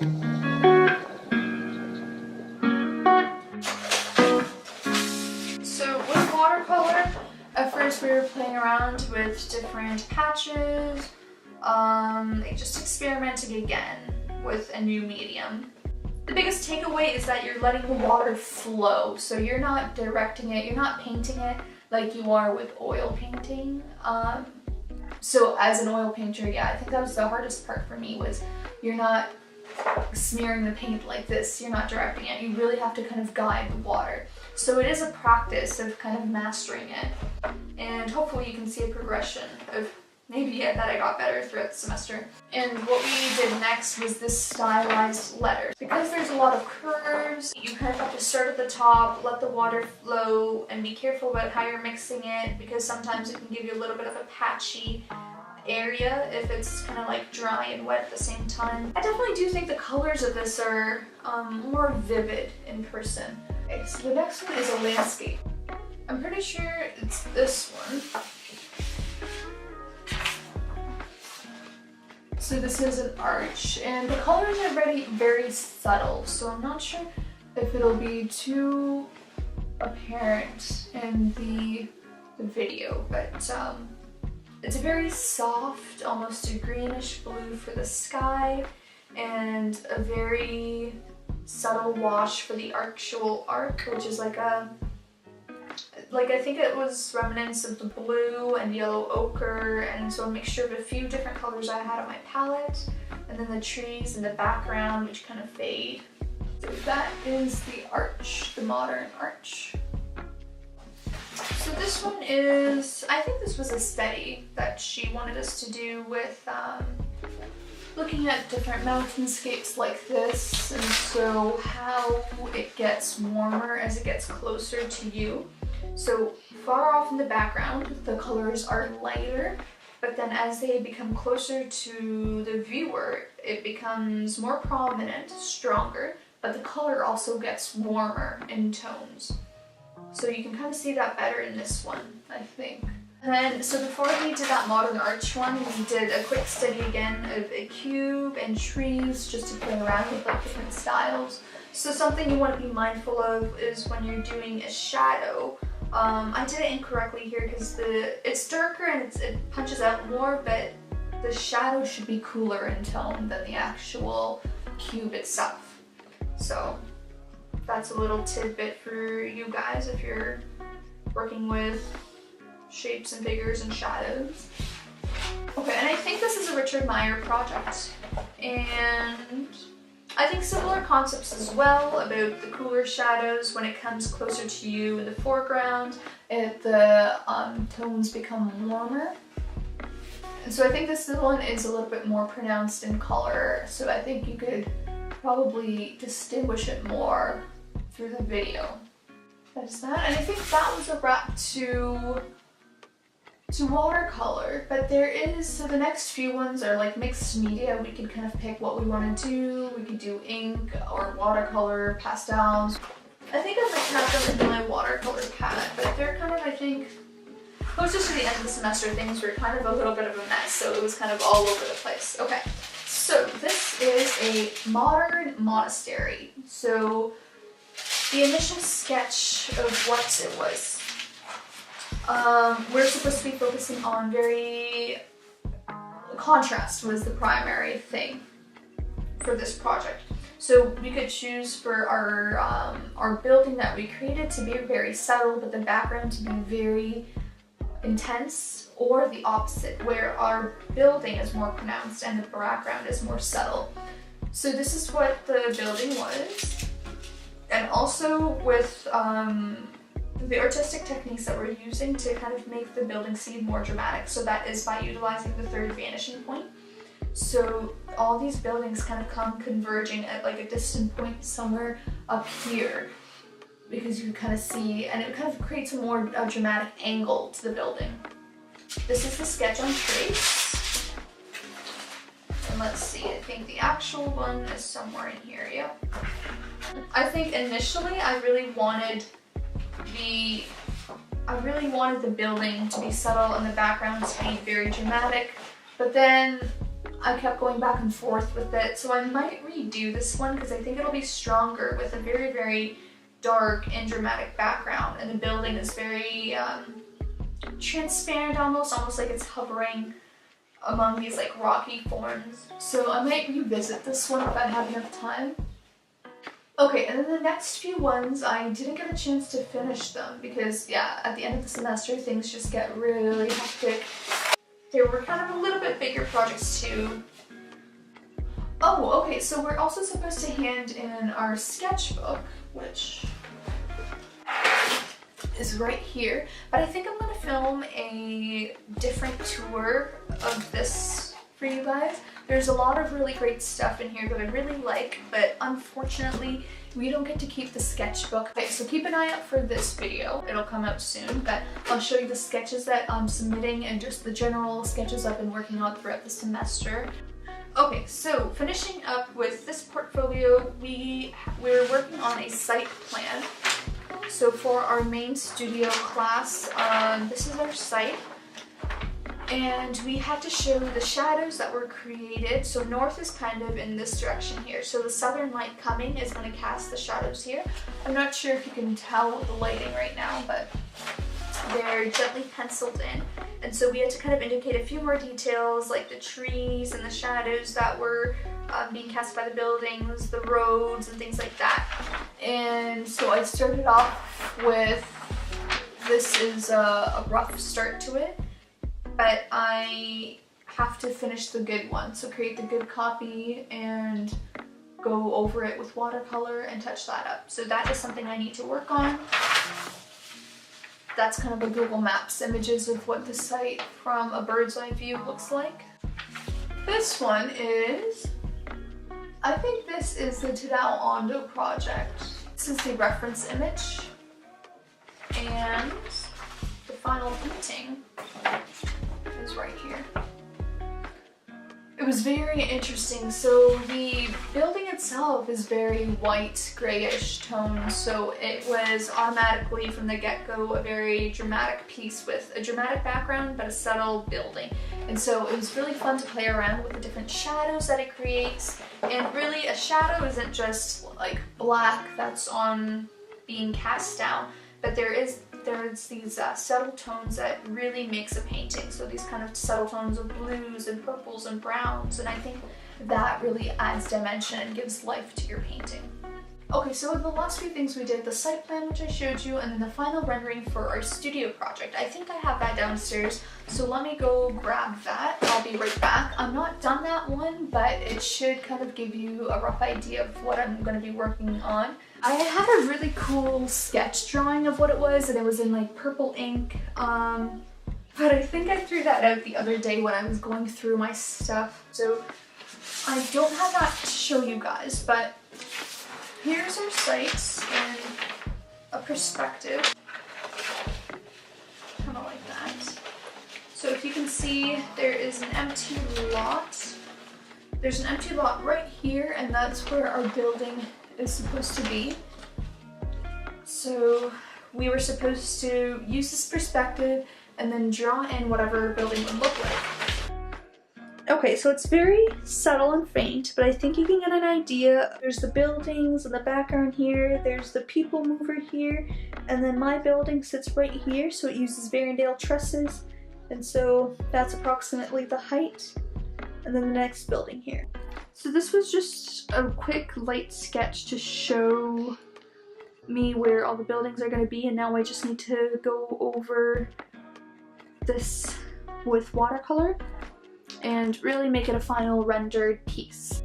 So with watercolor, at first we were playing around with different patches, just experimenting again with a new medium. The biggest takeaway is that you're letting the water flow, so you're not directing it, you're not painting it like you are with oil painting. So as an oil painter, yeah, I think that was the hardest part for me, was you're not smearing the paint like this, you're not directing it, you really have to kind of guide the water. So it is a practice of kind of mastering it, and hopefully you can see a progression of maybe that I got better throughout the semester. And what we did next was this stylized letter. Because there's a lot of curves, you kind of have to start at the top, let the water flow, and be careful about how you're mixing it, because sometimes it can give you a little bit of a patchy area if it's kind of like dry and wet at the same time. I definitely do think the colors of this are more vivid in person. Okay, so the next one is a landscape. I'm pretty sure it's this one. So this is an arch, and the colors are very subtle, so I'm not sure if it'll be too apparent in the video, but it's a very soft, almost a greenish blue for the sky, and a very subtle wash for the actual arc, which is like I think it was remnants of the blue and yellow ochre, and so a mixture of a few different colors I had on my palette, and then the trees in the background which kind of fade. So that is the arch, the modern arch. So this one is, I think this was a study that she wanted us to do with looking at different mountainscapes like this, and so how it gets warmer as it gets closer to you. So far off in the background, the colors are lighter, but then as they become closer to the viewer, it becomes more prominent, stronger, but the color also gets warmer in tones. So you can kind of see that better in this one, I think. And then, so before we did that modern arch one, we did a quick study again of a cube and trees, just to play around with like different styles. So something you want to be mindful of is when you're doing a shadow. I did it incorrectly here because it's darker and it punches out more, but the shadow should be cooler in tone than the actual cube itself. So that's a little tidbit for you guys if you're working with shapes and figures and shadows. Okay, and I think this is a Richard Meyer project, and I think similar concepts as well about the cooler shadows when it comes closer to you in the foreground, the tones become warmer. And so I think this one is a little bit more pronounced in color, so I think you could probably distinguish it more through the video. That's that, and I think that was a wrap to watercolor, but there is, so the next few ones are like mixed media. We could kind of pick what we want to do. We could do ink or watercolor, pastels. I think I might have them in my watercolor palette, but they're kind of, I think, closer to the end of the semester, things were kind of a little bit of a mess, so it was kind of all over the place. Okay, so this is a modern monastery. So the initial sketch of what it was. We're supposed to be focusing on contrast was the primary thing for this project. So we could choose for our building that we created to be very subtle, but the background to be very intense, or the opposite, where our building is more pronounced and the background is more subtle. So this is what the building was, and also with the artistic techniques that we're using to kind of make the building seem more dramatic. So that is by utilizing the third vanishing point. So all these buildings kind of come converging at like a distant point somewhere up here, because you can kind of see, and it kind of creates a more dramatic angle to the building. This is the sketch on trace. And let's see, I think the actual one is somewhere in here, yeah. I think initially I really wanted the building to be subtle and the background to be very dramatic, but then I kept going back and forth with it, so I might redo this one because I think it'll be stronger with a very, very dark and dramatic background, and the building is very transparent almost like it's hovering among these like rocky forms. So I might revisit this one if I have enough time. Okay, and then the next few ones, I didn't get a chance to finish them because, yeah, at the end of the semester, things just get really hectic. They were kind of a little bit bigger projects too. Oh, okay, so we're also supposed to hand in our sketchbook, which is right here, but I think I'm gonna film a different tour of this for you guys. There's a lot of really great stuff in here that I really like, but unfortunately we don't get to keep the sketchbook. Okay, so keep an eye out for this video. It'll come out soon, but I'll show you the sketches that I'm submitting and just the general sketches I've been working on throughout the semester. Okay, so finishing up with this portfolio, we're working on a site plan. So for our main studio class, this is our site. And we had to show the shadows that were created. So north is kind of in this direction here. So the southern light coming is going to cast the shadows here. I'm not sure if you can tell with the lighting right now, but they're gently penciled in. And so we had to kind of indicate a few more details like the trees and the shadows that were being cast by the buildings, the roads and things like that. And so I started off with, this is a rough start to it, but I have to finish the good one. So create the good copy and go over it with watercolor and touch that up. So that is something I need to work on. That's kind of a Google Maps images of what the site from a bird's eye view looks like. This one is, I think this is the Tadao Ondo project. This is the reference image, and the final painting is right here. It was very interesting. So the building itself is very white, grayish tone, so it was automatically from the get-go a very dramatic piece with a dramatic background but a subtle building. And so it was really fun to play around with the different shadows that it creates. And really a shadow isn't just like black that's on being cast down, but there's these subtle tones that really makes a painting. So these kind of subtle tones of blues and purples and browns, and I think that really adds dimension and gives life to your painting. Okay, so the last few things we did, the site plan which I showed you, and then the final rendering for our studio project. I think I have that downstairs, so let me go grab that. I'll be right back. I'm not done that one, but it should kind of give you a rough idea of what I'm going to be working on. I had a really cool sketch drawing of what it was, and it was in like purple ink, but I think I threw that out the other day when I was going through my stuff, so I don't have that to show you guys, but here's our site in a perspective, kind of like that. So if you can see, there is an empty lot. There's an empty lot right here, and that's where our building is supposed to be. So we were supposed to use this perspective and then draw in whatever building would look like. Okay, so it's very subtle and faint, but I think you can get an idea. There's the buildings in the background here, there's the people mover here, and then my building sits right here, so it uses Varendale trusses, and so that's approximately the height, and then the next building here. So this was just a quick light sketch to show me where all the buildings are going to be, and now I just need to go over this with watercolor and really make it a final rendered piece.